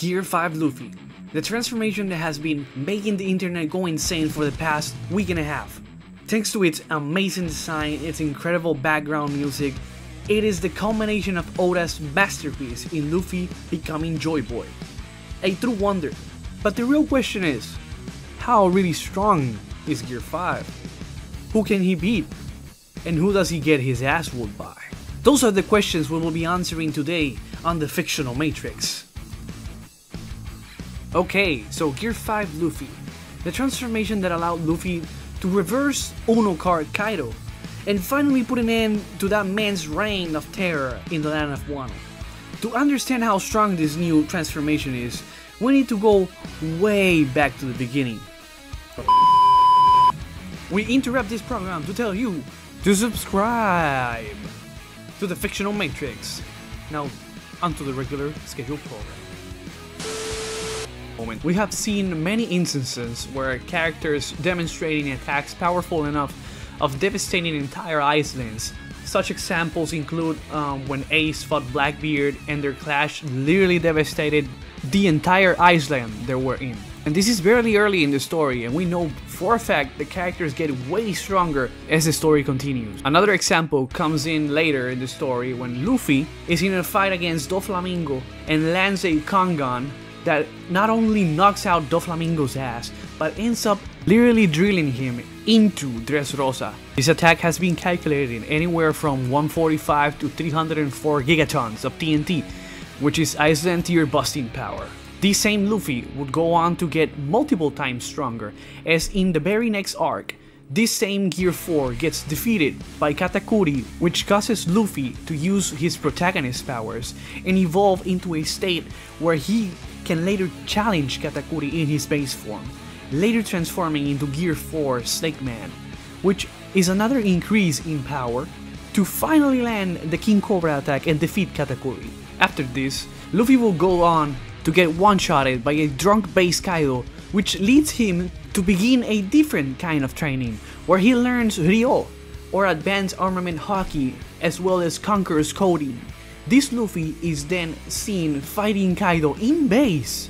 Gear 5 Luffy, the transformation that has been making the internet go insane for the past week and a half. Thanks to its amazing design, its incredible background music, it is the culmination of Oda's masterpiece in Luffy becoming Joy Boy. A true wonder. But the real question is, how really strong is Gear 5? Who can he beat? And who does he get his ass whooped by? Those are the questions we will be answering today on the Fictional Matrix. Okay, so Gear 5 Luffy, the transformation that allowed Luffy to reverse Uno card Kaido, and finally put an end to that man's reign of terror in the land of Wano. To understand how strong this new transformation is, we need to go way back to the beginning. We interrupt this program to tell you to subscribe to the Fictional Matrix. Now, onto the regular scheduled program. We have seen many instances where characters demonstrating attacks powerful enough of devastating entire islands. Such examples include when Ace fought Blackbeard and their clash literally devastated the entire island they were in. And this is very early in the story, and we know for a fact the characters get way stronger as the story continues. Another example comes in later in the story when Luffy is in a fight against Doflamingo and lands a Kongon that not only knocks out Doflamingo's ass, but ends up literally drilling him into Dressrosa. This attack has been calculated in anywhere from 145 to 304 gigatons of TNT, which is Iceland tier busting power. This same Luffy would go on to get multiple times stronger, as in the very next arc, this same Gear 4 gets defeated by Katakuri, which causes Luffy to use his protagonist powers and evolve into a state where he can later challenge Katakuri in his base form, later transforming into Gear 4 Snake Man, which is another increase in power, to finally land the King Cobra attack and defeat Katakuri. After this, Luffy will go on to get one-shotted by a drunk base Kaido, which leads him to begin a different kind of training, where he learns Ryo, or Advanced Armament Haki, as well as Conqueror's Coding. This Luffy is then seen fighting Kaido in base,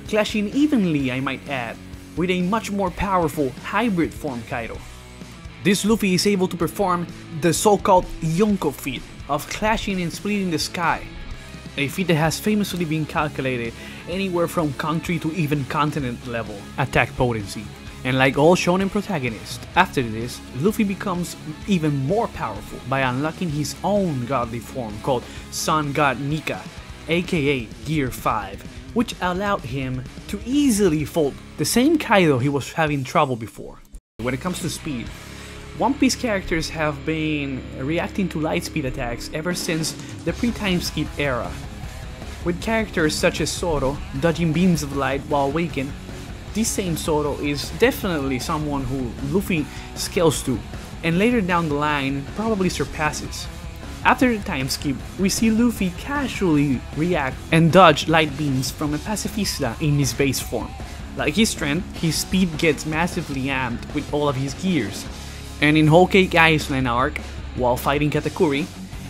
clashing evenly, I might add, with a much more powerful hybrid form Kaido. This Luffy is able to perform the so-called Yonko feat of clashing and splitting the sky, a feat that has famously been calculated anywhere from country to even continent level attack potency. And like all shonen protagonists, after this, Luffy becomes even more powerful by unlocking his own godly form called Sun God Nika, aka Gear 5, which allowed him to easily fold the same Kaido he was having trouble before. When it comes to speed, One Piece characters have been reacting to light speed attacks ever since the pre-time skip era, with characters such as Zoro dodging beams of light while awakened. This same Zoro is definitely someone who Luffy scales to, and later down the line probably surpasses. After the time skip, we see Luffy casually react and dodge light beams from a pacifista in his base form. Like his strength, his speed gets massively amped with all of his gears. And in Whole Cake Island arc, while fighting Katakuri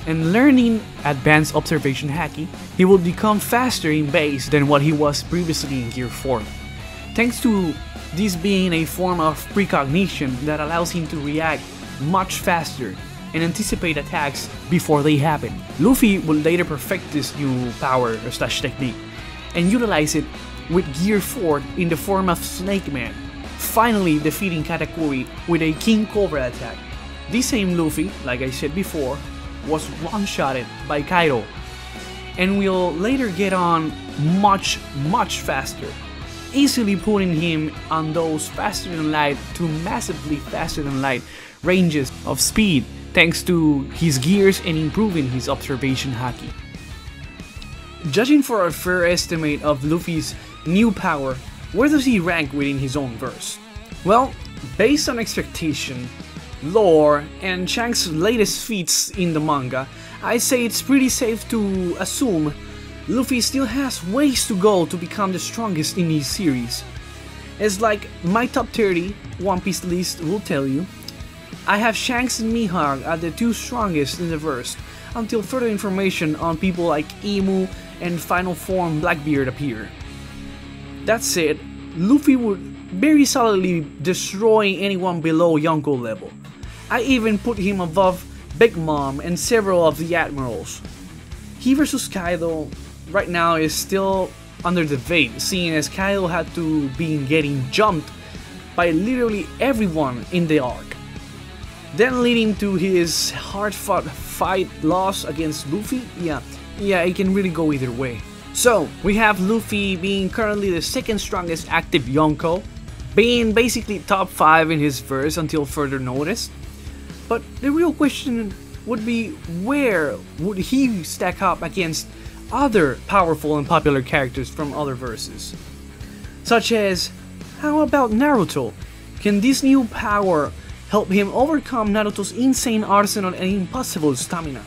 and learning Advanced Observation Haki, he will become faster in base than what he was previously in Gear 4. Thanks to this being a form of precognition that allows him to react much faster and anticipate attacks before they happen. Luffy will later perfect this new power / technique and utilize it with Gear 4 in the form of Snake Man, finally defeating Katakuri with a King Cobra attack. This same Luffy, like I said before, was one-shotted by Kaido, and will later get on much faster, easily putting him on those faster than light to massively faster than light ranges of speed thanks to his gears and improving his observation haki. Judging for a fair estimate of Luffy's new power, where does he rank within his own verse? Well, based on expectation, lore, and Shanks' latest feats in the manga, I say it's pretty safe to assume Luffy still has ways to go to become the strongest in his series. As like my top 30 One Piece list will tell you, I have Shanks and Mihawk as the two strongest in the verse, until further information on people like Emu and Final Form Blackbeard appear. That said, Luffy would very solidly destroy anyone below Yonko level. I even put him above Big Mom and several of the admirals. He versus Kaido right now is still under debate, seeing as Kaido had to be getting jumped by literally everyone in the arc. Then leading to his hard-fought fight loss against Luffy, yeah, it can really go either way. So, we have Luffy being currently the second strongest active Yonko, being basically top 5 in his verse until further notice. But the real question would be, where would he stack up against other powerful and popular characters from other verses? Such as, how about Naruto? Can this new power help him overcome Naruto's insane arsenal and impossible stamina?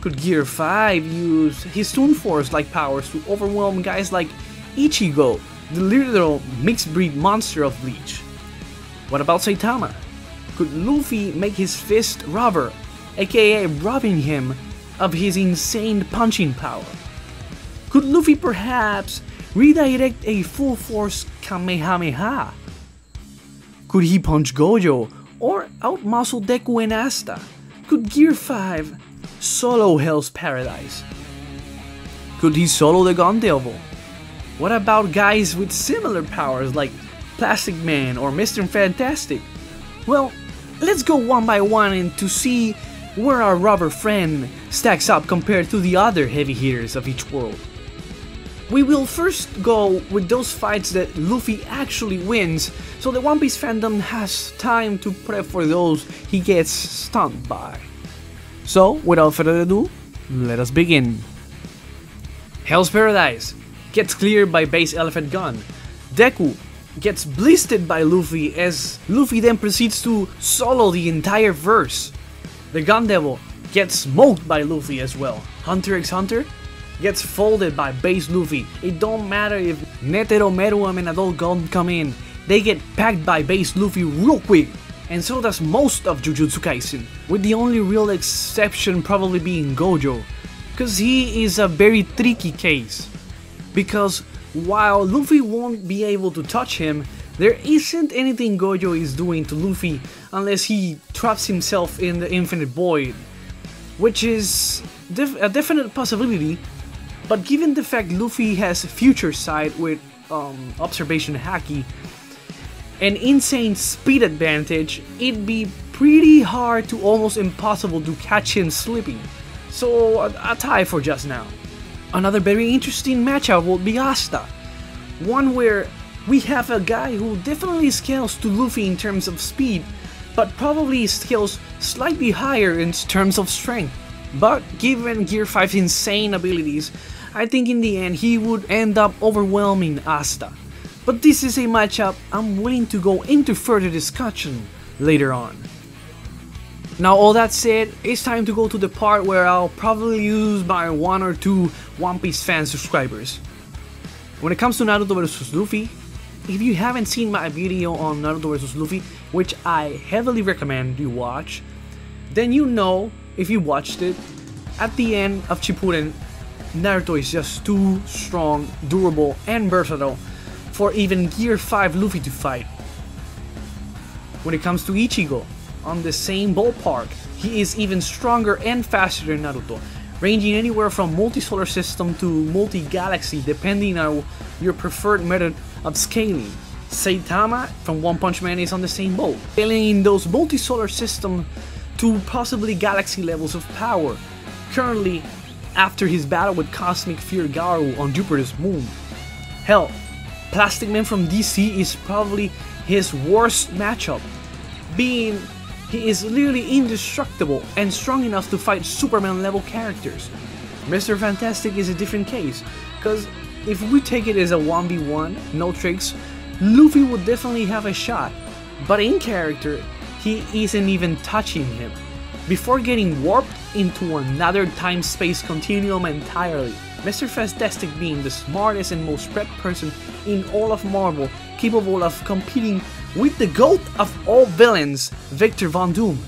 Could Gear 5 use his Toon Force-like powers to overwhelm guys like Ichigo, the literal mixed breed monster of Bleach? What about Saitama? Could Luffy make his fist rubber, aka robbing him of his insane punching power? Could Luffy perhaps redirect a full force Kamehameha? Could he punch Gojo or outmuscle Deku and Asta? Could Gear 5 solo Hell's Paradise? Could he solo the Gun Devil? What about guys with similar powers like Plastic Man or Mr. Fantastic? Well, let's go one by one and to see where our rubber friend stacks up compared to the other heavy hitters of each world. We will first go with those fights that Luffy actually wins, so the One Piece fandom has time to prep for those he gets stunned by. So, without further ado, let us begin. Hell's Paradise gets cleared by Base Elephant Gun. Deku gets blistered by Luffy as Luffy then proceeds to solo the entire verse. The Gun Devil gets smoked by Luffy as well. Hunter x Hunter gets folded by Base Luffy. It don't matter if Netero, Meruem, and Adult Gun come in, they get packed by Base Luffy real quick. And so does most of Jujutsu Kaisen, with the only real exception probably being Gojo, cause he is a very tricky case. Because while Luffy won't be able to touch him, there isn't anything Gojo is doing to Luffy unless he traps himself in the Infinite Void, which is a definite possibility. But given the fact Luffy has Future Sight with Observation Haki, an insane speed advantage, it'd be pretty hard to almost impossible to catch him slipping. So a tie for just now. Another very interesting matchup will be Asta, one where we have a guy who definitely scales to Luffy in terms of speed, but probably scales slightly higher in terms of strength. But given Gear 5's insane abilities, I think in the end he would end up overwhelming Asta. But this is a matchup I'm willing to go into further discussion later on. Now all that said, it's time to go to the part where I'll probably use my 1 or 2 One Piece fan subscribers. When it comes to Naruto vs Luffy, if you haven't seen my video on Naruto vs Luffy, which I heavily recommend you watch, then you know, if you watched it, at the end of Shippuden, Naruto is just too strong, durable, and versatile for even Gear 5 Luffy to fight. When it comes to Ichigo, on the same ballpark, he is even stronger and faster than Naruto, ranging anywhere from multi-solar system to multi-galaxy depending on your preferred method of scaling. Saitama from One Punch Man is on the same boat, scaling in those multi-solar system to possibly galaxy levels of power, currently after his battle with Cosmic Fear Garu on Jupiter's moon. Hell, Plastic Man from DC is probably his worst matchup, being he is literally indestructible and strong enough to fight Superman level characters. Mr. Fantastic is a different case, cause if we take it as a 1v1, no tricks, Luffy would definitely have a shot, but in character, he isn't even touching him, before getting warped into another time-space continuum entirely. Mr. Fantastic being the smartest and most prepped person in all of Marvel, capable of competing with the GOAT of all villains, Victor Von Doom.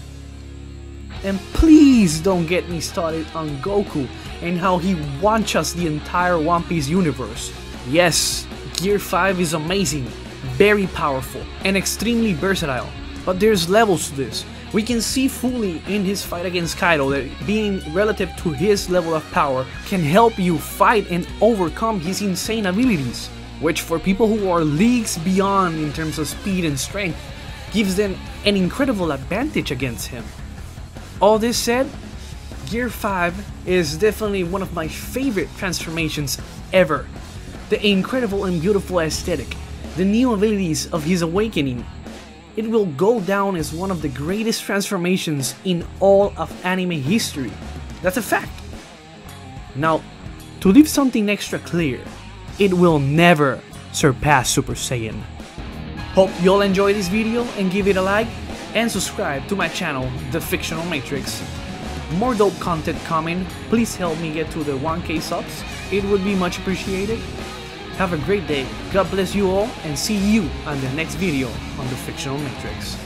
And please don't get me started on Goku and how he one-shots the entire One Piece universe. Yes, Gear 5 is amazing, very powerful, and extremely versatile, but there's levels to this. We can see fully in his fight against Kaido that being relative to his level of power can help you fight and overcome his insane abilities, which for people who are leagues beyond in terms of speed and strength, gives them an incredible advantage against him. All this said, Gear 5 is definitely one of my favorite transformations ever. The incredible and beautiful aesthetic, the new abilities of his awakening, it will go down as one of the greatest transformations in all of anime history. That's a fact. Now, to leave something extra clear, it will never surpass Super Saiyan. Hope you all enjoyed this video and give it a like and subscribe to my channel, The Fictional Matrix. More dope content coming, please help me get to the 1K subs, it would be much appreciated. Have a great day, God bless you all, and see you on the next video on The Fictional Matrix.